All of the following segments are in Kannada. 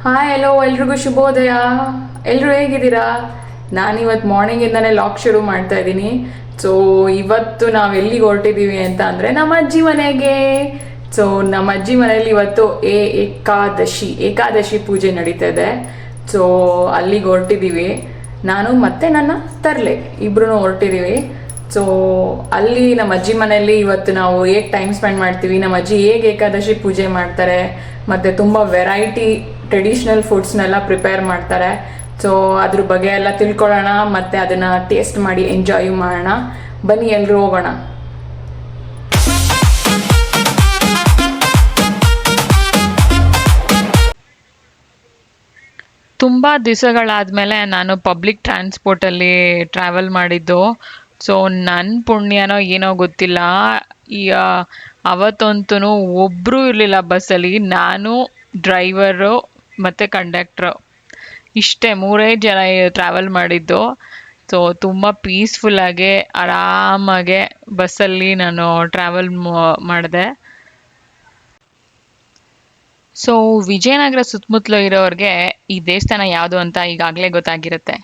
ಹಾಯ್ ಹಲೋ ಎಲ್ರಿಗೂ ಶುಭೋದಯ. ಎಲ್ಲರೂ ಹೇಗಿದ್ದೀರಾ? ನಾನಿವತ್ತು ಮಾರ್ನಿಂಗಿಂದನೇ ಲಾಗ್ ಶುರು ಮಾಡ್ತಾ ಇದ್ದೀನಿ. ಸೊ ಇವತ್ತು ನಾವು ಎಲ್ಲಿಗೆ ಹೊರಟಿದ್ದೀವಿ ಅಂತ ಅಂದರೆ ನಮ್ಮ ಅಜ್ಜಿ ಮನೆಗೆ. ಸೊ ನಮ್ಮ ಅಜ್ಜಿ ಮನೆಯಲ್ಲಿ ಇವತ್ತು ಏಕಾದಶಿ ಪೂಜೆ ನಡೀತಾ ಇದೆ. ಸೊ ಅಲ್ಲಿಗೆ ಹೊರಟಿದ್ದೀವಿ. ನಾನು ಮತ್ತೆ ನನ್ನ ತರ್ಲೆ ಇಬ್ರು ಹೊರಟಿದ್ದೀವಿ. ಸೊ ಅಲ್ಲಿ ನಮ್ಮ ಅಜ್ಜಿ ಮನೆಯಲ್ಲಿ ಇವತ್ತು ನಾವು ಹೇಗೆ ಟೈಮ್ ಸ್ಪೆಂಡ್ ಮಾಡ್ತೀವಿ, ನಮ್ಮ ಅಜ್ಜಿ ಹೇಗೆ ಏಕಾದಶಿ ಪೂಜೆ ಮಾಡ್ತಾರೆ, ಮತ್ತು ತುಂಬ ವೆರೈಟಿ ಟ್ರೆಡಿಷ್ನಲ್ ಫುಡ್ಸ್ನೆಲ್ಲ ಪ್ರಿಪೇರ್ ಮಾಡ್ತಾರೆ. ಸೊ ಅದ್ರ ಬಗ್ಗೆ ಎಲ್ಲ ತಿಳ್ಕೊಳ್ಳೋಣ ಮತ್ತು ಅದನ್ನು ಟೇಸ್ಟ್ ಮಾಡಿ ಎಂಜಾಯ್ ಮಾಡೋಣ. ಬನ್ನಿ ಎಲ್ಲರೂ ಹೋಗೋಣ. ತುಂಬ ದಿವಸಗಳಾದಮೇಲೆ ನಾನು ಪಬ್ಲಿಕ್ ಟ್ರಾನ್ಸ್ಪೋರ್ಟಲ್ಲಿ ಟ್ರಾವೆಲ್ ಮಾಡಿದ್ದು. ಸೊ ನನ್ನ ಪುಣ್ಯನೋ ಏನೋ ಗೊತ್ತಿಲ್ಲ, ಈ ಅವತ್ತಂತೂ ಒಬ್ಬರೂ ಇರಲಿಲ್ಲ ಬಸ್ಸಲ್ಲಿ. ನಾನು, ಡ್ರೈವರು ಮತ್ತು ಕಂಡಕ್ಟ್ರು, ಇಷ್ಟೇ ಮೂರೇ ಜನ ಟ್ರಾವೆಲ್ ಮಾಡಿದ್ದು. ಸೊ ತುಂಬ ಪೀಸ್ಫುಲ್ಲಾಗಿ ಆರಾಮಾಗೆ ಬಸ್ಸಲ್ಲಿ ನಾನು ಟ್ರಾವೆಲ್ ಮಾಡಿದೆ. ಸೊ ವಿಜಯನಗರ ಸುತ್ತಮುತ್ತಲು ಇರೋರಿಗೆ ಈ ದೇವಸ್ಥಾನ ಯಾವುದು ಅಂತ ಈಗಾಗಲೇ ಗೊತ್ತಾಗಿರುತ್ತೆ.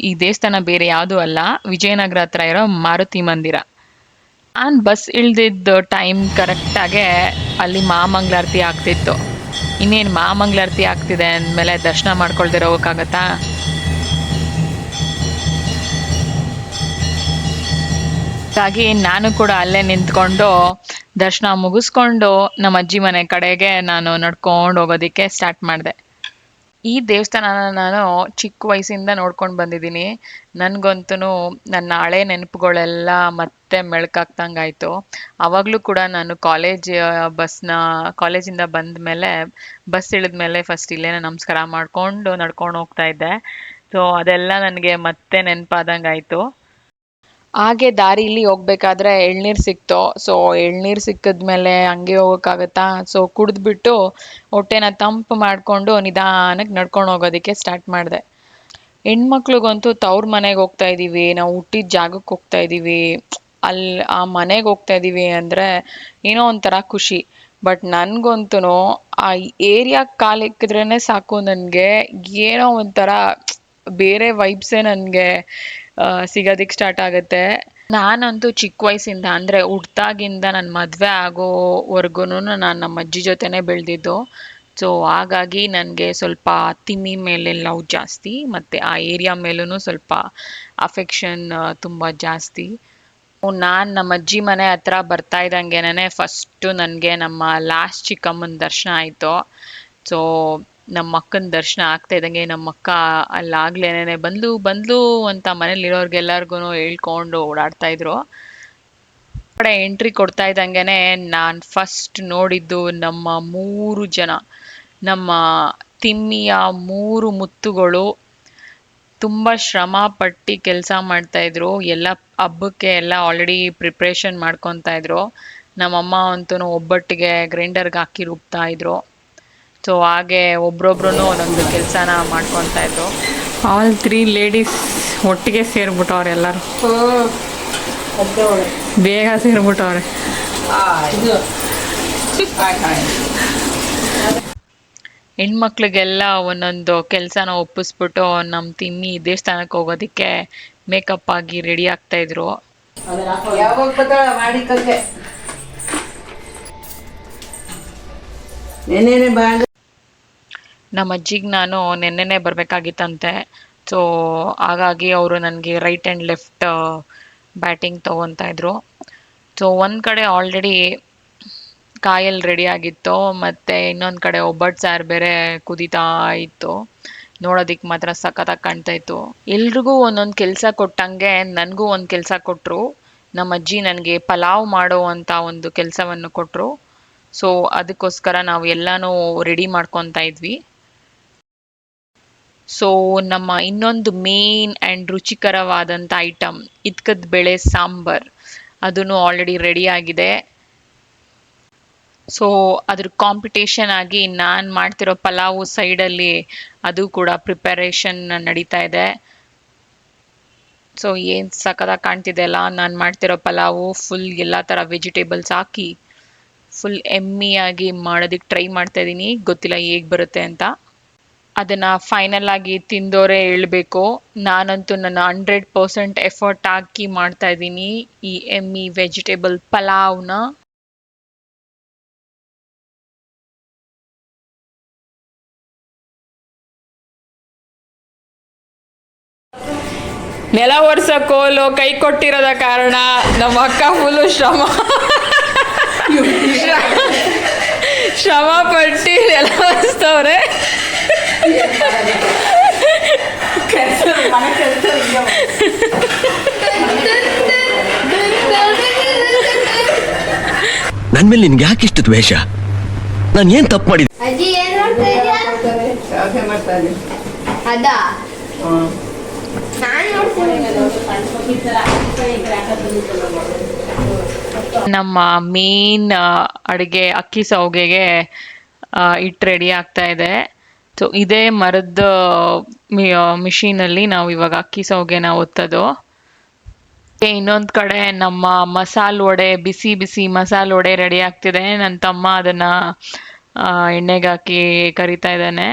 ಈ ದೇವಸ್ಥಾನ ಬೇರೆ ಯಾವುದೂ ಅಲ್ಲ, ವಿಜಯನಗರ ಹತ್ರ ಇರೋ ಮಾರುತಿ ಮಂದಿರ. ನಾನು ಬಸ್ ಇಳ್ದಿದ್ದ ಟೈಮ್ ಕರೆಕ್ಟಾಗೆ ಅಲ್ಲಿ ಮಹಾಮಂಗಳಾರತಿ ಆಗ್ತಿತ್ತು. ಇನ್ನೇನು ಮಹಾಮಂಗಳಾರತಿ ಆಗ್ತಿದೆ ಅಂದಮೇಲೆ ದರ್ಶನ ಮಾಡ್ಕೊಳ್ದಿರೋ ಹೋಗೋಕ್ಕಾಗತ್ತಾ? ಹಾಗಾಗಿ ನಾನು ಕೂಡ ಅಲ್ಲೇ ನಿಂತ್ಕೊಂಡು ದರ್ಶನ ಮುಗಿಸ್ಕೊಂಡು ನಮ್ಮ ಅಜ್ಜಿ ಮನೆ ಕಡೆಗೆ ನಾನು ನಡ್ಕೊಂಡು ಹೋಗೋದಕ್ಕೆ ಸ್ಟಾರ್ಟ್ ಮಾಡಿದೆ. ಈ ದೇವಸ್ಥಾನನ ನಾನು ಚಿಕ್ಕ ವಯಸ್ಸಿಂದ ನೋಡ್ಕೊಂಡು ಬಂದಿದ್ದೀನಿ. ನನಗಂತೂ ನನ್ನ ಹಳೆ ನೆನಪುಗಳೆಲ್ಲ ಮತ್ತೆ ಮೆಳ್ಕಾಗ್ತಂಗಾಯಿತು. ಆವಾಗಲೂ ಕೂಡ ನಾನು ಕಾಲೇಜಿಂದ ಬಂದ ಮೇಲೆ ಬಸ್ ಇಳಿದ ಮೇಲೆ ಫಸ್ಟ್ ಇಲ್ಲೇ ನಮಸ್ಕಾರ ಮಾಡಿಕೊಂಡು ನಡ್ಕೊಂಡು ಹೋಗ್ತಾ ಇದ್ದೆ. ಸೊ ಅದೆಲ್ಲ ನನಗೆ ಮತ್ತೆ ನೆನಪಾದಂಗಾಯಿತು. ಹಾಗೆ ದಾರಿಲಿ ಹೋಗ್ಬೇಕಾದ್ರೆ ಎಳ್ನೀರು ಸಿಕ್ತು. ಸೊ ಎಳ್ನೀರು ಸಿಕ್ಕಿದ್ಮೇಲೆ ಹಂಗೆ ಹೋಗೋಕ್ಕಾಗತ್ತಾ? ಸೊ ಕುಡಿದ್ಬಿಟ್ಟು ಹೊಟ್ಟೆನ ತಂಪು ಮಾಡಿಕೊಂಡು ನಿಧಾನಕ್ಕೆ ನಡ್ಕೊಂಡು ಹೋಗೋದಕ್ಕೆ ಸ್ಟಾರ್ಟ್ ಮಾಡಿದೆ. ಹೆಣ್ಮಕ್ಳಿಗಂತೂ ತವ್ರ ಮನೆಗೆ ಹೋಗ್ತಾ ಇದ್ದೀವಿ, ನಾವು ಹುಟ್ಟಿದ ಜಾಗಕ್ಕೆ ಹೋಗ್ತಾ ಇದ್ದೀವಿ, ಅಲ್ಲಿ ಆ ಮನೆಗೆ ಹೋಗ್ತಾ ಇದ್ದೀವಿ ಅಂದರೆ ಏನೋ ಒಂಥರ ಖುಷಿ. ಬಟ್ ನನಗಂತೂ ಆ ಏರಿಯಾಗೆ ಕಾಲಿಕ್ಕಿದ್ರೇ ಸಾಕು, ನನಗೆ ಏನೋ ಒಂಥರ ಬೇರೆ ವೈಬ್ಸೇ ನನಗೆ ಸಿಗೋದಕ್ಕೆ ಸ್ಟಾರ್ಟ್ ಆಗುತ್ತೆ. ನಾನಂತೂ ಚಿಕ್ಕ ವಯಸ್ಸಿಂದ ಅಂದರೆ ಹುಟ್ದಾಗಿಂದ ನನ್ನ ಮದುವೆ ಆಗೋವರೆಗೂ ನಾನು ನಮ್ಮ ಅಜ್ಜಿ ಜೊತೆನೇ ಬೆಳೆದಿದ್ದು. ಸೊ ಹಾಗಾಗಿ ನನಗೆ ಸ್ವಲ್ಪ ತಿಮ್ಮಿ ಮೇಲೆ ಲವ್ ಜಾಸ್ತಿ, ಮತ್ತು ಆ ಏರಿಯಾ ಮೇಲೂ ಸ್ವಲ್ಪ ಅಫೆಕ್ಷನ್ ತುಂಬ ಜಾಸ್ತಿ. ನಾನು ನಮ್ಮ ಅಜ್ಜಿ ಮನೆ ಹತ್ರ ಬರ್ತಾ ಇದ್ದಂಗೆನೇ ಫಸ್ಟು ನನಗೆ ನಮ್ಮ ಲಾಸ್ಟ್ ಚಿಕ್ಕಮ್ಮನ ದರ್ಶನ ಆಯಿತು. ಸೊ ನಮ್ಮ ಅಕ್ಕನ ದರ್ಶನ ಆಗ್ತಾ ಇದ್ದಂಗೆ ನಮ್ಮ ಅಕ್ಕ ಅಲ್ಲಾಗ್ಲೇನೆ ಬಂದ್ಲು ಅಂತ ಮನೇಲಿರೋರ್ಗೆಲ್ಲರಿಗೂ ಹೇಳ್ಕೊಂಡು ಓಡಾಡ್ತಾಯಿದ್ರು. ಕಡೆ ಎಂಟ್ರಿ ಕೊಡ್ತಾ ಇದ್ದಂಗೆ ನಾನು ಫಸ್ಟ್ ನೋಡಿದ್ದು ನಮ್ಮ 3 ಜನ, ನಮ್ಮ ತಿಮ್ಮಿಯ 3 ಮುತ್ತುಗಳು. ತುಂಬ ಶ್ರಮ ಪಟ್ಟು ಕೆಲಸ ಮಾಡ್ತಾಯಿದ್ರು. ಎಲ್ಲ ಹಬ್ಬಕ್ಕೆ ಎಲ್ಲ ಆಲ್ರೆಡಿ ಪ್ರಿಪ್ರೇಷನ್ ಮಾಡ್ಕೊತಾ ಇದ್ರು. ನಮ್ಮಮ್ಮ ಅಂತೂ ಒಬ್ಬಟ್ಟಿಗೆ ಗ್ರೈಂಡರ್ಗೆ ಹಾಕಿ ರುಬ್ತಾ ಇದ್ರು. ಸೊ ಹಾಗೆ ಒಬ್ರೊಬ್ರು ಒಂದೊಂದು ಕೆಲಸನ ಮಾಡ್ಕೊತಾ ಇದ್ರು. ಆಲ್ 3 ಲೇಡೀಸ್ ಒಟ್ಟಿಗೆ ಸೇರ್ಬಿಟ್ಟವ್ರೆ, ಎಲ್ಲರೂ ಬೇಗ ಸೇರ್ಬಿಟ್ಟವ್ರೆ. ಹೆಣ್ಮಕ್ಳಿಗೆಲ್ಲ ಒಂದೊಂದು ಕೆಲಸನ ಒಪ್ಪಿಸ್ಬಿಟ್ಟು ನಮ್ಮ ತಿಮ್ಮಿ ದೇವಸ್ಥಾನಕ್ಕೆ ಹೋಗೋದಕ್ಕೆ ಮೇಕಪ್ ಆಗಿ ರೆಡಿ ಆಗ್ತಾಯಿದ್ರು. ನಮ್ಮ ಅಜ್ಜಿಗೆ ನಾನು ನೆನ್ನೆನೇ ಬರಬೇಕಾಗಿತ್ತಂತೆ. ಸೊ ಹಾಗಾಗಿ ಅವರು ನನಗೆ ರೈಟ್ ಆ್ಯಂಡ್ ಲೆಫ್ಟ್ ಬ್ಯಾಟಿಂಗ್ ತೊಗೊತಾ ಇದ್ರು. ಸೊ ಒಂದು ಕಡೆ ಆಲ್ರೆಡಿ ಕಾಯಲ್ಲಿ ರೆಡಿ ಆಗಿತ್ತು, ಮತ್ತು ಇನ್ನೊಂದು ಕಡೆ ಒಬ್ಬಟ್ಟು ಸಾರು ಬೇರೆ ಕುದೀತಾ ಇತ್ತು. ನೋಡೋದಕ್ಕೆ ಮಾತ್ರ ಸಖತ್ತಾಗಿ ಕಾಣ್ತಾ ಇತ್ತು. ಎಲ್ರಿಗೂ ಒಂದೊಂದು ಕೆಲಸ ಕೊಟ್ಟಂಗೆ ನನಗೂ ಒಂದು ಕೆಲಸ ಕೊಟ್ಟರು. ನಮ್ಮ ಅಜ್ಜಿ ನನಗೆ ಪಲಾವ್ ಮಾಡೋ ಅಂಥ ಒಂದು ಕೆಲಸವನ್ನು ಕೊಟ್ಟರು. ಸೊ ಅದಕ್ಕೋಸ್ಕರ ನಾವು ಎಲ್ಲನೂ ರೆಡಿ ಮಾಡ್ಕೊತಾ ಇದ್ವಿ. ಸೊ ನಮ್ಮ ಇನ್ನೊಂದು ಮೇನ್ ಆ್ಯಂಡ್ ರುಚಿಕರವಾದಂಥ ಐಟಮ್ ಇದ್ಕದ ಬೇಳೆ ಸಾಂಬಾರ್, ಅದೂ ಆಲ್ರೆಡಿ ರೆಡಿ ಆಗಿದೆ. ಸೊ ಅದ್ರ ಕಾಂಪಿಟೇಷನ್ ಆಗಿ ನಾನು ಮಾಡ್ತಿರೋ ಪಲಾವು ಸೈಡಲ್ಲಿ ಅದು ಕೂಡ ಪ್ರಿಪರೇಷನ್ ನಡೀತಾ ಇದೆ. ಸೊ ಏನು ಸಖತ್ತಾಗಿ ಕಾಣ್ತಿದೆ ಅಲ್ಲ ನಾನು ಮಾಡ್ತಿರೋ ಪಲಾವು. ಫುಲ್ ಎಲ್ಲ ಥರ ವೆಜಿಟೇಬಲ್ಸ್ ಹಾಕಿ ಫುಲ್ ಎಮ್ಮಿಯಾಗಿ ಮಾಡೋದಕ್ಕೆ ಟ್ರೈ ಮಾಡ್ತಾಯಿದ್ದೀನಿ. ಗೊತ್ತಿಲ್ಲ ಹೇಗೆ ಬರುತ್ತೆ ಅಂತ. ಅದನ್ನ ಫೈನಲ್ ಆಗಿ ತಿಂದೋರೆ ಹೇಳ್ಬೇಕು. ನಾನಂತೂ ನನ್ನ 100% ಎಫರ್ಟ್ ಹಾಕಿ ಮಾಡ್ತಾ ಇದ್ದೀನಿ ಈ ಎಮ್ಮಿ ವೆಜಿಟೇಬಲ್ ಪಲಾವ್ನ. ನೆಲ ಒರೆಸೋ ಕೋಲು ಕೈ ಕೊಟ್ಟಿರೋದ ಕಾರಣ ನಮ್ಮ ಅಕ್ಕ ಫುಲ್ಲು ಶ್ರಮ ಪಟ್ಟು ನೆಲ ಒರೆಸ್ತವ್ರೆ. ನನ್ ಮೇಲೆ ನಿನ್ಗೆ ಯಾಕೆ ಇಷ್ಟು ದ್ವೇಷ? ನಾನು ಏನ್ ತಪ್ಪು ಮಾಡಿದ್ದೆ? ಅಜ್ಜಿ ಏನ್ ಮಾಡ್ತಾ ಇದ್ಯಾ? ಶಾವಿಗೆ ಮಾಡ್ತಾ ಇದ್ದೀನಿ. ಅದಾ ನಾನ್ ನೋಡ್ತೀನಿ. ನಮ್ಮ ಮೇನ್ ಅಡುಗೆ ಅಕ್ಕಿ ಸೌಗೆಗೆ ಹಿಟ್ಟು ರೆಡಿ ಆಗ್ತಾ ಇದೆ. ಸೊ ಇದೇ ಮರದ ಮಿಷಿನಲ್ಲಿ ನಾವು ಇವಾಗ ಅಕ್ಕಿ ಸೌಗೆನ ಒತ್ತೋದು. ಇನ್ನೊಂದು ಕಡೆ ನಮ್ಮ ಮಸಾಲೆ ವಡೆ, ಬಿಸಿ ಬಿಸಿ ಮಸಾಲೆ ವಡೆ ರೆಡಿ ಆಗ್ತಿದೆ. ನನ್ನ ತಮ್ಮ ಅದನ್ನ ಎಣ್ಣೆಗೆ ಹಾಕಿ ಕರಿತಾ ಇದ್ದಾನೆ.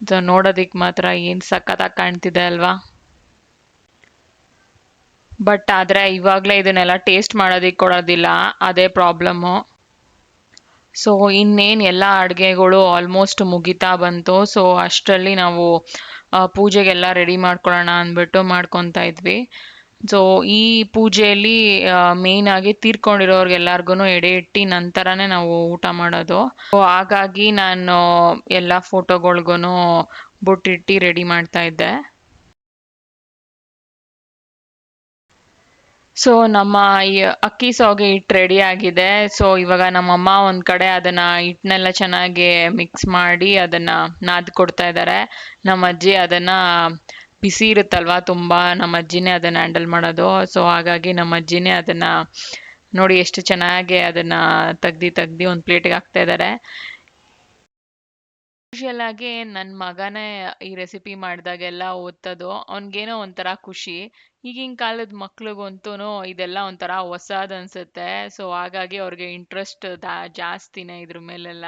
ಸೊ ನೋಡೋದಿಕ್ ಮಾತ್ರ ಏನ್ ಸಖತ್ತಾಗಿ ಕಾಣ್ತಿದೆ ಅಲ್ವಾ? ಬಟ್ ಆದ್ರೆ ಇವಾಗಲೇ ಇದನ್ನೆಲ್ಲ ಟೇಸ್ಟ್ ಮಾಡೋದಿಕ್ ಕೊಡೋದಿಲ್ಲ, ಅದೇ ಪ್ರಾಬ್ಲಮ್ಮು. ಸೊ ಇನ್ನೇನು ಎಲ್ಲ ಅಡುಗೆಗಳು ಆಲ್ಮೋಸ್ಟ್ ಮುಗಿತಾ ಬಂತು. ಸೊ ಅಷ್ಟರಲ್ಲಿ ನಾವು ಪೂಜೆಗೆಲ್ಲ ರೆಡಿ ಮಾಡ್ಕೊಳ್ಳೋಣ ಅಂದ್ಬಿಟ್ಟು ಮಾಡ್ಕೊತಾ ಇದ್ವಿ. ಸೊ ಈ ಪೂಜೆಯಲ್ಲಿ ಮೇನ್ ಆಗಿ ತೀರ್ಕೊಂಡಿರೋರ್ಗೆಲ್ಲರಿಗೂ ಎಡೆ ಇಟ್ಟು ನಂತರನೇ ನಾವು ಊಟ ಮಾಡೋದು. ಸೊ ಹಾಗಾಗಿ ನಾನು ಎಲ್ಲ ಫೋಟೋಗಳ್ಗೂ ಬೊಟ್ಟಿಟ್ಟು ರೆಡಿ ಮಾಡ್ತಾ ಇದ್ದೆ. ಸೊ ನಮ್ಮ ಈ ಅಕ್ಕಿ ಸೌಗೆ ಹಿಟ್ಟು ರೆಡಿ ಆಗಿದೆ. ಸೊ ಇವಾಗ ನಮ್ಮಮ್ಮ ಒಂದು ಕಡೆ ಅದನ್ನ ಹಿಟ್ಟನ್ನೆಲ್ಲ ಚೆನ್ನಾಗಿ ಮಿಕ್ಸ್ ಮಾಡಿ ಅದನ್ನ ನಾದ್ ಕೊಡ್ತಾ ಇದ್ದಾರೆ. ನಮ್ಮ ಅಜ್ಜಿ ಅದನ್ನ ಬಿಸಿ ಇರುತ್ತಲ್ವಾ ತುಂಬ, ನಮ್ಮ ಅಜ್ಜಿನೇ ಅದನ್ನ ಹ್ಯಾಂಡಲ್ ಮಾಡೋದು. ಸೊ ಹಾಗಾಗಿ ನಮ್ಮ ಅಜ್ಜಿನೇ ಅದನ್ನ ನೋಡಿ ಎಷ್ಟು ಚೆನ್ನಾಗಿ ಅದನ್ನ ತೆಗ್ದು ಒಂದು ಪ್ಲೇಟಿಗೆ ಹಾಕ್ತಾ ಇದ್ದಾರೆ. ಯೂಶುವಲ್ ಆಗಿ ನನ್ನ ಮಗನೇ ಈ ರೆಸಿಪಿ ಮಾಡಿದಾಗೆಲ್ಲ ಓದ್ತದು, ಅವ್ನಿಗೇನೋ ಒಂಥರ ಖುಷಿ. ಈಗಿನ ಕಾಲದ ಮಕ್ಳಿಗಂತೂ ಇದೆಲ್ಲ ಒಂಥರ ಹೊಸದು ಅನ್ಸುತ್ತೆ. ಸೊ ಹಾಗಾಗಿ ಅವ್ರಿಗೆ ಇಂಟ್ರೆಸ್ಟ್ ಜಾಸ್ತಿನೇ ಇದ್ರ ಮೇಲೆಲ್ಲ.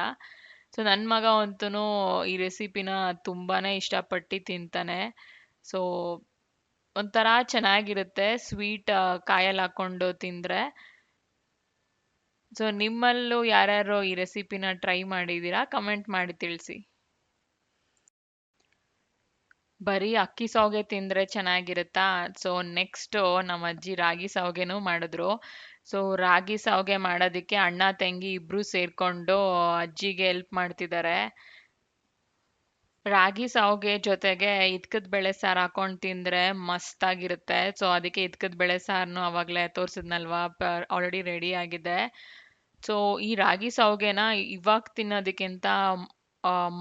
ಸೊ ನನ್ನ ಮಗ ಅಂತೂ ಈ ರೆಸಿಪಿನ ತುಂಬಾನೇ ಇಷ್ಟಪಟ್ಟು ತಿಂತಾನೆ. ಸೊ ಒಂಥರ ಚೆನ್ನಾಗಿರುತ್ತೆ ಸ್ವೀಟ್ ಕಾಯಲ್ಲಿ ಹಾಕೊಂಡು ತಿಂದರೆ. ಸೊ ನಿಮ್ಮಲ್ಲೂ ಯಾರ್ಯಾರು ಈ ರೆಸಿಪಿನ ಟ್ರೈ ಮಾಡಿದ್ದೀರಾ? ಕಮೆಂಟ್ ಮಾಡಿ ತಿಳಿಸಿ. ಬರೀ ಅಕ್ಕಿ ಸೌಗೆ ತಿಂದರೆ ಚೆನ್ನಾಗಿರುತ್ತಾ? ಸೊ ನೆಕ್ಸ್ಟು ನಮ್ಮ ಅಜ್ಜಿ ರಾಗಿ ಸೌಗೆನೂ ಮಾಡಿದ್ರು. ಸೊ ರಾಗಿ ಸೌಗೆ ಮಾಡೋದಕ್ಕೆ ಅಣ್ಣ ತಂಗಿ ಇಬ್ಬರು ಸೇರಿಕೊಂಡು ಅಜ್ಜಿಗೆ ಹೆಲ್ಪ್ ಮಾಡ್ತಿದ್ದಾರೆ. ರಾಗಿ ಸೌಗೆ ಜೊತೆಗೆ ಇದ್ಕದ ಬೇಳೆ ಸಾರು ಹಾಕೊಂಡು ತಿಂದರೆ ಮಸ್ತಾಗಿರುತ್ತೆ. ಸೊ ಅದಕ್ಕೆ ಇದ್ಕದ ಬೇಳೆ ಸಾರನ್ನು ಆವಾಗಲೇ ತೋರಿಸಿದ್ನಲ್ವಾ, ಆಲ್ರೆಡಿ ರೆಡಿ ಆಗಿದೆ. ಸೊ ಈ ರಾಗಿ ಸೌಗೆನ ಇವಾಗ ತಿನ್ನೋದಕ್ಕಿಂತ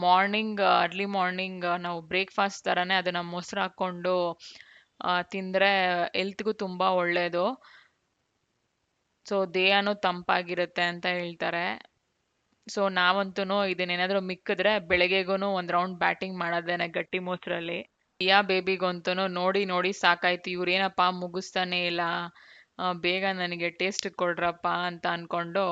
ಮಾರ್ನಿಂಗ್, ಅರ್ಲಿ ಮಾರ್ನಿಂಗ್ ನಾವು ಬ್ರೇಕ್ಫಾಸ್ಟ್ ಥರನೇ ಅದನ್ನು ಮೊಸರು ಹಾಕ್ಕೊಂಡು ತಿಂದರೆ ಹೆಲ್ತ್ಗೂ ತುಂಬ ಒಳ್ಳೆಯದು. ಸೊ ದೇಹನೂ ತಂಪಾಗಿರುತ್ತೆ ಅಂತ ಹೇಳ್ತಾರೆ. ಸೊ ನಾವಂತೂ ಇದನ್ನೇನಾದರೂ ಮಿಕ್ಕಿದ್ರೆ ಬೆಳಗ್ಗೆಗೂ ಒಂದು ರೌಂಡ್ ಬ್ಯಾಟಿಂಗ್ ಮಾಡೋದೇನೆ ಗಟ್ಟಿ ಮೊಸರಲ್ಲಿ. ಯಾ ಬೇಬಿಗಂತೂ ನೋಡಿ ನೋಡಿ ಸಾಕಾಯ್ತು, ಇವ್ರೇನಪ್ಪ ಮುಗಿಸ್ತಾನೆ ಇಲ್ಲ, ಬೇಗ ನನಗೆ ಟೇಸ್ಟ್ ಕೊಡ್ರಪ್ಪ ಅಂತ ಅಂದ್ಕೊಂಡು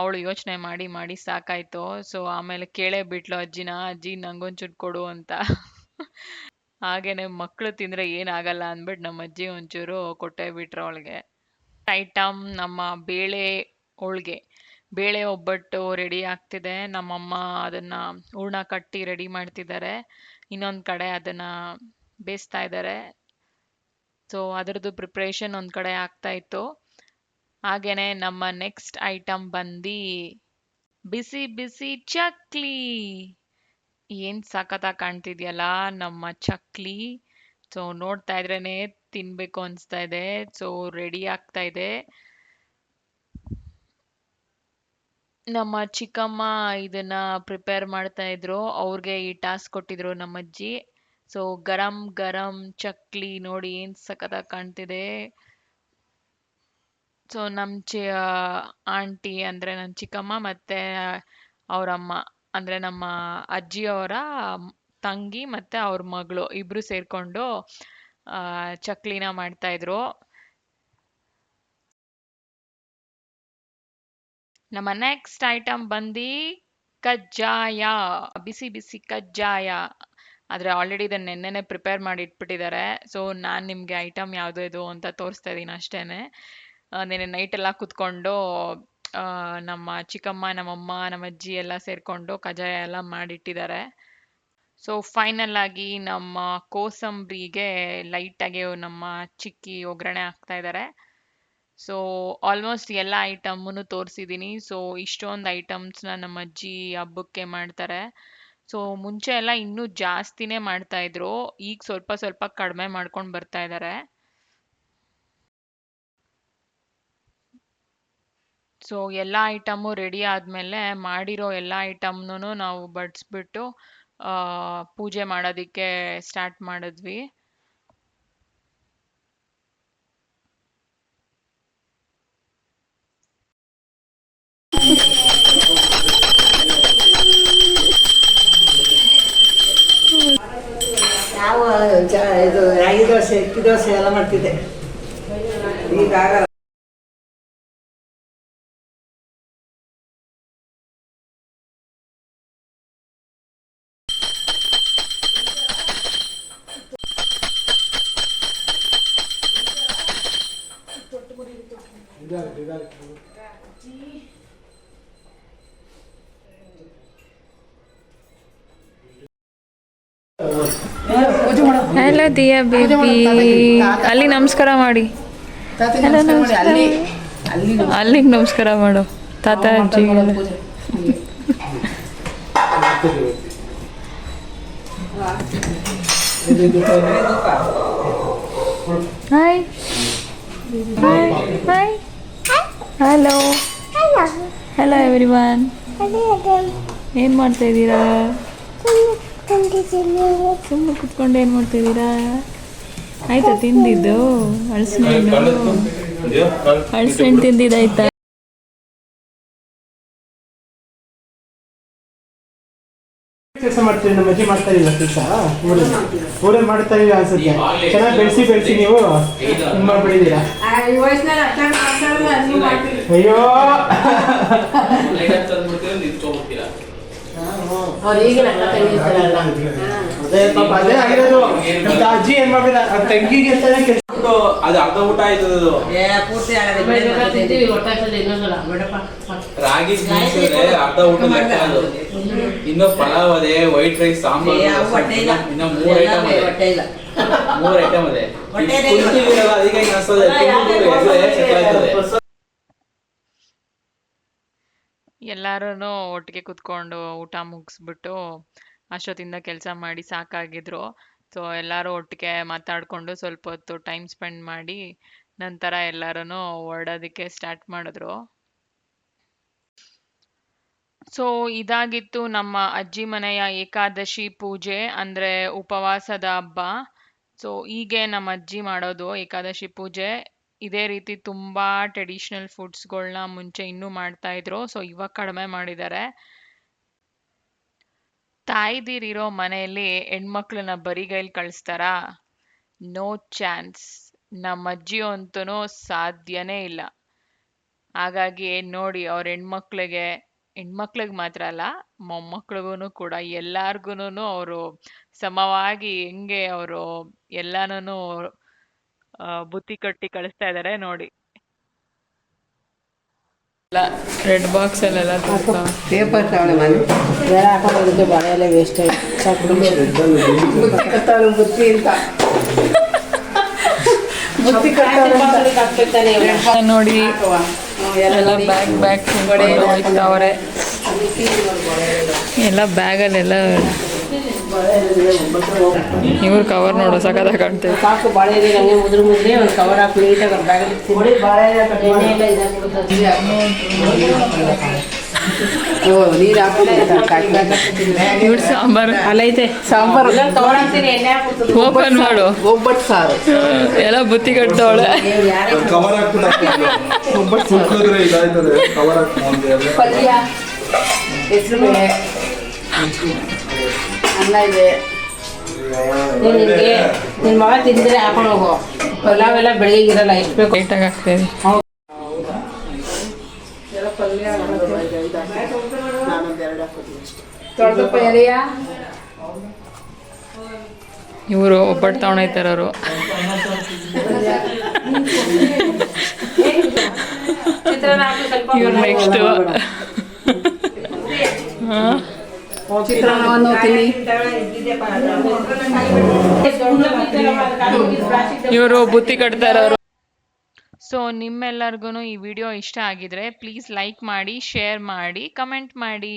ಅವಳು ಯೋಚನೆ ಮಾಡಿ ಮಾಡಿ ಸಾಕಾಯ್ತು. ಸೊ ಆಮೇಲೆ ಕೇಳೇ ಬಿಟ್ಲು ಅಜ್ಜಿನ, ಅಜ್ಜಿ ನಂಗೊಂಚೂರು ಕೊಡು ಅಂತ. ಹಾಗೇನೆ ಮಕ್ಕಳು ತಿಂದರೆ ಏನಾಗಲ್ಲ ಅಂದ್ಬಿಟ್ಟು ನಮ್ಮ ಅಜ್ಜಿ ಒಂಚೂರು ಕೊಟ್ಟೇ ಬಿಟ್ರು ಅವಳಿಗೆ. ಐಟಮ್ ನಮ್ಮ ಬೇಳೆ ಹೋಳಿಗೆ, ಬೇಳೆ ಒಬ್ಬಟ್ಟು ರೆಡಿ ಆಗ್ತಿದೆ. ನಮ್ಮಮ್ಮ ಅದನ್ನ ಹೂರ್ಣ ಕಟ್ಟಿ ರೆಡಿ ಮಾಡ್ತಿದ್ದಾರೆ. ಇನ್ನೊಂದು ಕಡೆ ಅದನ್ನ ಬೇಯಿಸ್ತಾ ಇದ್ದಾರೆ. ಸೊ ಅದರದ್ದು ಪ್ರಿಪ್ರೇಷನ್ ಒಂದು ಕಡೆ ಆಗ್ತಾ ಇತ್ತು. ಹಾಗೇನೆ ನಮ್ಮ ನೆಕ್ಸ್ಟ್ ಐಟಮ್ ಬಂದು ಬಿಸಿ ಬಿಸಿ ಚಕ್ಲಿ. ಏನ್ ಸಖತ್ತಾಗಿ ಕಾಣ್ತಿದ್ಯಲ್ಲ ನಮ್ಮ ಚಕ್ಲಿ. ಸೊ ನೋಡ್ತಾ ಇದ್ರೇನೆ ತಿನ್ಬೇಕು ಅನ್ಸ್ತಾ ಇದೆ. ಸೊ ರೆಡಿ ಆಗ್ತಾ ಇದೆ. ನಮ್ಮ ಚಿಕ್ಕಮ್ಮ ಇದನ್ನ ಪ್ರಿಪೇರ್ ಮಾಡ್ತಾ ಇದ್ರು, ಅವ್ರಿಗೆ ಈ ಟಾಸ್ಕ್ ಕೊಟ್ಟಿದ್ರು ನಮ್ಮ ಅಜ್ಜಿ. ಸೊ ಗರಂ ಗರಂ ಚಕ್ಲಿ ನೋಡಿ ಏನ್ ಸಖತ್ತಾಗಿ ಕಾಣ್ತಿದೆ. ಸೊ ನಮ್ಮ ಆಂಟಿ ಅಂದ್ರೆ ನನ್ನ ಚಿಕ್ಕಮ್ಮ ಮತ್ತೆ ಅವರಮ್ಮ ಅಂದ್ರೆ ನಮ್ಮ ಅಜ್ಜಿಯವರ ತಂಗಿ ಮತ್ತೆ ಅವ್ರ ಮಗಳು ಇಬ್ರು ಸೇರ್ಕೊಂಡು ಚಕ್ಲಿನ ಮಾಡ್ತಾ ಇದ್ರು. ನಮ್ಮ ನೆಕ್ಸ್ಟ್ ಐಟಮ್ ಬಂದು ಕಜ್ಜಾಯ, ಬಿಸಿ ಬಿಸಿ ಕಜ್ಜಾಯ. ಆದರೆ ಆಲ್ರೆಡಿ ಇದನ್ನ ನೆನ್ನೆನೆ ಪ್ರಿಪೇರ್ ಮಾಡಿ ಇಟ್ಬಿಟ್ಟಿದ್ದಾರೆ. ಸೊ ನಾನು ನಿಮಗೆ ಐಟಮ್ ಯಾವುದು ಇದು ಅಂತ ತೋರಿಸ್ತಾ ಇದ್ದೀನಿ ಅಷ್ಟೇನೆ. ನೆನ್ನೆ ನೈಟ್ ಎಲ್ಲ ಕುತ್ಕೊಂಡು ನಮ್ಮ ಚಿಕ್ಕಮ್ಮ, ನಮ್ಮಮ್ಮ, ನಮ್ಮ ಅಜ್ಜಿ ಎಲ್ಲ ಸೇರಿಕೊಂಡು ಕಜ್ಜಾಯ ಎಲ್ಲ ಮಾಡಿಟ್ಟಿದ್ದಾರೆ. ಸೊ ಫೈನಲ್ ಆಗಿ ನಮ್ಮ ಕೋಸಂಬರಿಗೆ ಲೈಟಾಗಿ ನಮ್ಮ ಚಿಕ್ಕಿ ಒಗ್ಗರಣೆ ಹಾಕ್ತಾ ಇದ್ದಾರೆ. ಸೊ ಆಲ್ಮೋಸ್ಟ್ ಎಲ್ಲ ಐಟಮನ್ನು ತೋರಿಸಿದ್ದೀನಿ. ಸೊ ಇಷ್ಟೊಂದು ಐಟಮ್ಸ್ನ ನಮ್ಮ ಅಜ್ಜಿ ಹಬ್ಬಕ್ಕೆ ಮಾಡ್ತಾರೆ. ಸೊ ಮುಂಚೆ ಎಲ್ಲ ಇನ್ನೂ ಜಾಸ್ತಿನೇ ಮಾಡ್ತಾ ಇದ್ರು, ಈಗ ಸ್ವಲ್ಪ ಸ್ವಲ್ಪ ಕಡಿಮೆ ಮಾಡ್ಕೊಂಡು ಬರ್ತಾ ಇದ್ದಾರೆ. ಸೊ ಎಲ್ಲ ಐಟಮು ರೆಡಿ ಆದಮೇಲೆ ಮಾಡಿರೋ ಎಲ್ಲ ಐಟಮ್ನೂ ನಾವು ಬಡಿಸ್ಬಿಟ್ಟು ಪೂಜೆ ಮಾಡೋದಕ್ಕೆ ಸ್ಟಾರ್ಟ್ ಮಾಡಿದ್ವಿ. ನಾವು ಇದು ರಾಗಿ ದೋಸೆ, ಅಕ್ಕಿ ದೋಸೆ ಎಲ್ಲ ಮಾಡ್ತಿದ್ದೆ. ಈಗ ಆಗಲ್ಲ. ಹಲೋ ದಿಯಾ ಬೇಬಿ, ಅಲ್ಲಿ ನಮಸ್ಕಾರ ಮಾಡಿ. ಅಲ್ಲಿಗೆ ನಮಸ್ಕಾರ ಮಾಡು ತಾತ ಅಜ್ಜಿ. Hi hi hi, hello hello everyone. ಏನು ಮಾಡ್ತಾ ಇದ್ದೀರಾ? ಸುಮ್ಮನೆ ಕುತ್ಕೊಂಡು ಏನು ಮಾಡ್ತಾ ಇದ್ದೀರಾ? ಆಯ್ತಾ ತಿಂದಿದ್ದು? ಹಳಸಿನಣ್ಣು ತಿಂದಿದ್ದಾಯ್ತಾ? ಕೆಲಸ ಮಾಡ್ತೀವಿ, ನಮ್ಮ ಅಜ್ಜಿ ಮಾಡ್ತಾ ಇಲ್ಲ ಕೆಲಸ. ಊರೇ ಮಾಡ್ತಾ ಇಲ್ಲ ಅನ್ಸುತ್ತೆ. ಚೆನ್ನಾಗಿ ಬೆಳೆಸಿ ನೀವು ಹಿಂಗ್ ಮಾಡ್ಬಿಟ್ಟಿದ್ದೀರಾ. ಅಯ್ಯೋ ಅದೇ ಆಗಿರೋದು. ಅಜ್ಜಿ ಏನ್ ಮಾಡ್ಬಿಲ್ಲ, ತಂಗಿಗೆ ಅಂತಾನೆ ಕೆಲಸ. ಅದು ಅರ್ಧ ಊಟ ಆಯ್ತು. ರಾಗಿ ಅರ್ಧ ಊಟ ಲೆಕ್ಕ ಅದು. ಇನ್ನು ಪಲಾವ್ ಅದೇ, ವೈಟ್ ರೈಸ್, ಸಾಂಬಾರು, ಇನ್ನು 3 ಐಟಮ್ ಅದೇ. ಅದಕ್ಕೆ ಎಲ್ಲರೂ ಒಟ್ಟಿಗೆ ಕುತ್ಕೊಂಡು ಊಟ ಮುಗಿಸ್ಬಿಟ್ಟು ಅಷ್ಟೊತ್ತಿಂದ ಕೆಲಸ ಮಾಡಿ ಸಾಕಾಗಿದ್ರು. ಸೊ ಎಲ್ಲರೂ ಒಟ್ಟಿಗೆ ಮಾತಾಡಿಕೊಂಡು ಸ್ವಲ್ಪ ಹೊತ್ತು ಟೈಮ್ ಸ್ಪೆಂಡ್ ಮಾಡಿ ನಂತರ ಎಲ್ಲರೂ ಹೊರಡೋದಕ್ಕೆ ಸ್ಟಾರ್ಟ್ ಮಾಡಿದ್ರು. ಸೊ ಇದಾಗಿತ್ತು ನಮ್ಮ ಅಜ್ಜಿ ಮನೆಯ ಏಕಾದಶಿ ಪೂಜೆ, ಅಂದರೆ ಉಪವಾಸದ ಹಬ್ಬ. ಸೊ ಹೀಗೆ ನಮ್ಮ ಅಜ್ಜಿ ಮಾಡೋದು ಏಕಾದಶಿ ಪೂಜೆ. ಇದೇ ರೀತಿ ತುಂಬ ಟ್ರೆಡಿಷ್ನಲ್ ಫುಡ್ಸ್ಗಳನ್ನ ಮುಂಚೆ ಇನ್ನೂ ಮಾಡ್ತಾ ಇದ್ರು. ಸೊ ಇವಾಗ ಕಡಿಮೆ ಮಾಡಿದ್ದಾರೆ. ತಾಯ್ದಿರಿರೋ ಮನೆಯಲ್ಲಿ ಹೆಣ್ಮಕ್ಳನ್ನ ಬರಿಗೈಲಿ ಕಳಿಸ್ತಾರಾ? No chance. ನಮ್ಮ ಅಜ್ಜಿ ಅಂತೂ ಸಾಧ್ಯನೇ ಇಲ್ಲ. ಹಾಗಾಗಿ ನೋಡಿ, ಅವ್ರ ಹೆಣ್ಮಕ್ಳಿಗೆ ಮಾತ್ರ ಅಲ್ಲ, ಮೊಮ್ಮಕ್ಳಿಗೂ ಕೂಡ ಎಲ್ಲಾರ್ಗು ಅವರು ಸಮವಾಗಿ ಹೆಂಗೆ ಅವರು ಎಲ್ಲಾನು ಬುತ್ತಿ ಕಟ್ಟಿ ಕಳಿಸ್ತಾ ಇದ್ದಾರೆ ನೋಡಿ. ರೆಡ್ ಬಾಕ್ಸ್ ಅಲ್ಲೆಲ್ಲ ಪೇಪರ್ ತಗೊಳ್ಳಿ ಮನೆ ಬೇರೆ ಹಾಕೋದಕ್ಕೆ ಬಾಳೆ ಎಲ್ಲ ವೇಸ್ಟ್ ಆಯ್ತು. ಬುತ್ತಿ ಅಂತ ಬುತ್ತಿ ನೋಡಿ, ಎಲ್ಲ ಬ್ಯಾಗ್ ಹೋಗ್ತಾವ್ರೆ. ಎಲ್ಲ ಬ್ಯಾಗಲ್ಲೆಲ್ಲ ಇವ್ರು ಕವರ್ ನೋಡೋ ಸಖತ್ತಾಗಿ ಕಾಣ್ತೇವೆ. ಸಾಕು ಬಾಳೆ ಹಂಗೆ ಮುದ್ರೆ ಒಂದು ಕವರ್ ಹಾಕಿ ನೀಟಾಗಿ ಅವ್ರ ಬ್ಯಾಗಲ್ಲಿ ನೀರು ಹಾಕಿ ಇವ್ರು ಸಾಂಬಾರು ಅಲ್ಲೈತೆ. ಸಾಂಬಾರು ಓಪನ್ ಮಾಡು. ಒಬ್ಬಟ್ಟು ಸಾರು ಎಲ್ಲ ಬುತ್ತಿ ಕಟ್ತಾವಳೆ. ಪಲ್ಯ, ಹೆಸರು ಬೇಳೆ, ಅನ್ನ ಇದೆ. ನಿನಗೆ ನಿನ್ನ ಮಗ ತಿಂದರೆ ಹಾಕೊಂಡು ಹೋಗೋ. ಪಲಾವ್ ಎಲ್ಲ ಬೆಳಗ್ಗೆ ಇರಲ್ಲ, ಎಷ್ಟು ಬೇಕು ಲೈಟಾಗಿ ಹಾಕ್ತೇವೆ. ಎಲ್ಲ ಪಲ್ಯ ನಾನೊಂದೆರಡು ಹಾಕೋದು ಅಷ್ಟೇ. ತೊಳೆದಪ್ಪ ಎಲೆಯ ಇವರು ಒಬ್ಬಟ್ಟು ತಗೊಂಡೋಯ್ತಾರವರು. ಇವ್ರು ನೆಕ್ಸ್ಟ್ ಚಿತ್ರಾನ್ನವನ್ನು ತಿನ್ನಿ. ಇವರು ಬುತ್ತಿ ಕಟ್ತಾ ಇರೋರು. ಸೊ ನಿಮ್ಮೆಲ್ಲರಿಗೂ ಈ ವಿಡಿಯೋ ಇಷ್ಟ ಆಗಿದ್ರೆ ಪ್ಲೀಸ್ ಲೈಕ್ ಮಾಡಿ, ಶೇರ್ ಮಾಡಿ, ಕಮೆಂಟ್ ಮಾಡಿ.